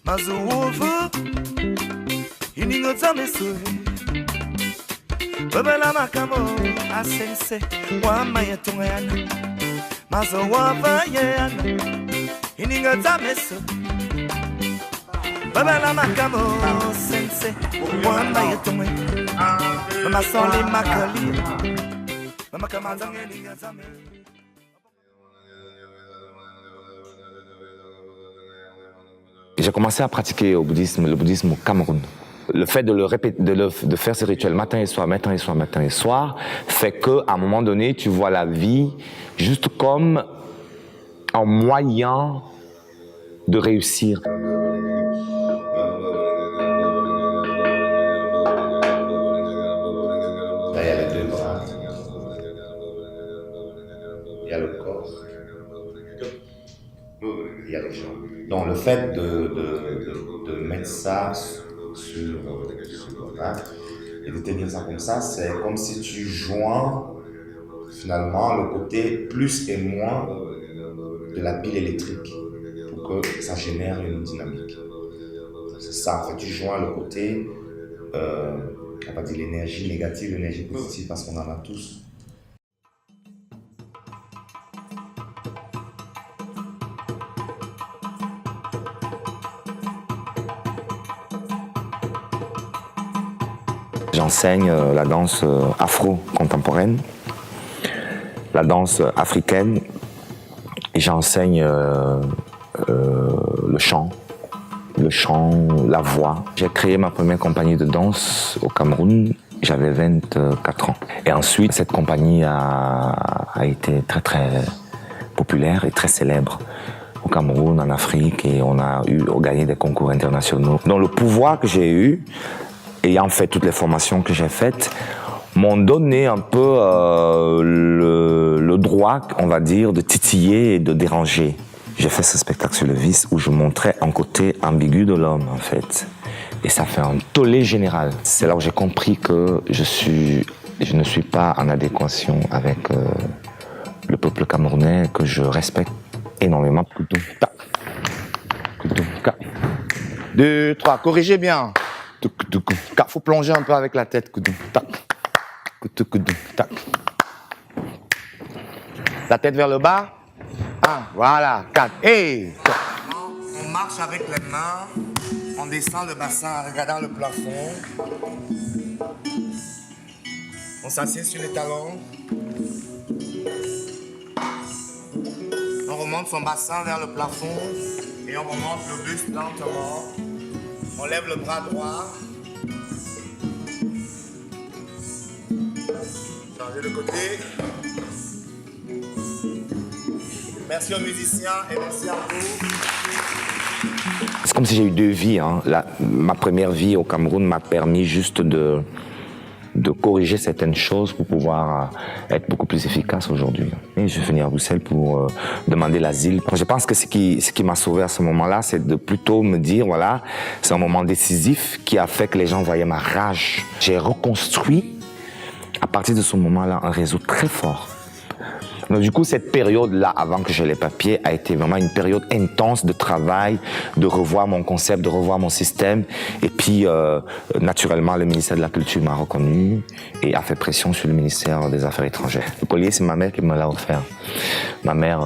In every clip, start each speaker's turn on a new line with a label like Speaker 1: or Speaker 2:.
Speaker 1: Mazuovu iningozameswe babala makamo asense wama yetungayana mazuova yana iningozameswe babala makamo sense wama yetungayana mama soli makali mama kamazange ningazame.
Speaker 2: J'ai commencé à pratiquer le bouddhisme au Cameroun. Le fait de le répéter, de faire ces rituels matin et soir, matin et soir, matin et soir, fait qu'à un moment donné, tu vois la vie juste comme un moyen de réussir.
Speaker 3: Là, il y a les deux bras, il y a le corps, il y a les jambes. Donc le fait de mettre ça sur le bras et de tenir ça comme ça, c'est comme si tu joins finalement le côté plus et moins de la pile électrique pour que ça génère une dynamique. C'est ça, en fait, tu joins le côté, on va dire l'énergie négative, l'énergie positive, parce qu'on en a tous.
Speaker 2: J'enseigne la danse afro-contemporaine, la danse africaine, et j'enseigne le chant, la voix. J'ai créé ma première compagnie de danse au Cameroun, j'avais 24 ans. Et ensuite, cette compagnie a été très très populaire et très célèbre au Cameroun, en Afrique, et on a gagné des concours internationaux. Donc le pouvoir que j'ai eu, ayant fait toutes les formations que j'ai faites, m'ont donné un peu le droit, on va dire, de titiller et de déranger. J'ai fait ce spectacle sur le vice où je montrais un côté ambigu de l'homme, en fait. Et ça fait un tollé général. C'est là où j'ai compris que je ne suis pas en adéquation avec le peuple camerounais, que je respecte énormément.
Speaker 3: 2, 3, corrigez bien. Il faut plonger un peu avec la tête. La tête vers le bas. 1, voilà, 4. Et
Speaker 1: On marche avec les mains, on descend le bassin en regardant le plafond. On s'assied sur les talons. On remonte son bassin vers le plafond et on remonte le buste lentement. On lève le bras droit. Changez de côté. Merci aux musiciens et merci à vous.
Speaker 2: C'est comme si j'ai eu deux vies. Hein. Ma première vie au Cameroun m'a permis juste de corriger certaines choses pour pouvoir être beaucoup plus efficace aujourd'hui. Et je suis venu à Bruxelles pour demander l'asile. Je pense que ce qui m'a sauvé à ce moment-là, c'est de plutôt me dire, voilà, c'est un moment décisif qui a fait que les gens voyaient ma rage. J'ai reconstruit, à partir de ce moment-là, un réseau très fort. Donc du coup, cette période-là, avant que j'ai les papiers, a été vraiment une période intense de travail, de revoir mon concept, de revoir mon système. Et puis, naturellement, le ministère de la Culture m'a reconnu et a fait pression sur le ministère des Affaires étrangères. Le collier, c'est ma mère qui me l'a offert. Ma mère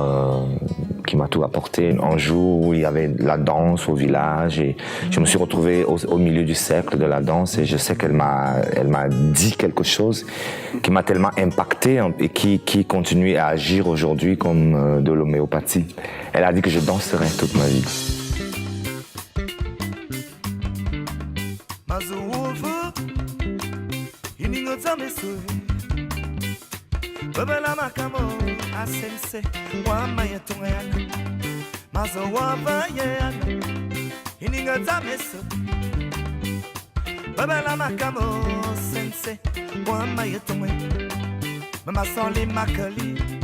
Speaker 2: qui m'a tout apporté. Un jour où il y avait la danse au village et je me suis retrouvé au milieu du cercle de la danse et je sais qu'elle m'a dit quelque chose qui m'a tellement impacté et qui continue à agir aujourd'hui comme de l'homéopathie. Elle a dit que je danserai toute ma vie.
Speaker 1: Mama soli makali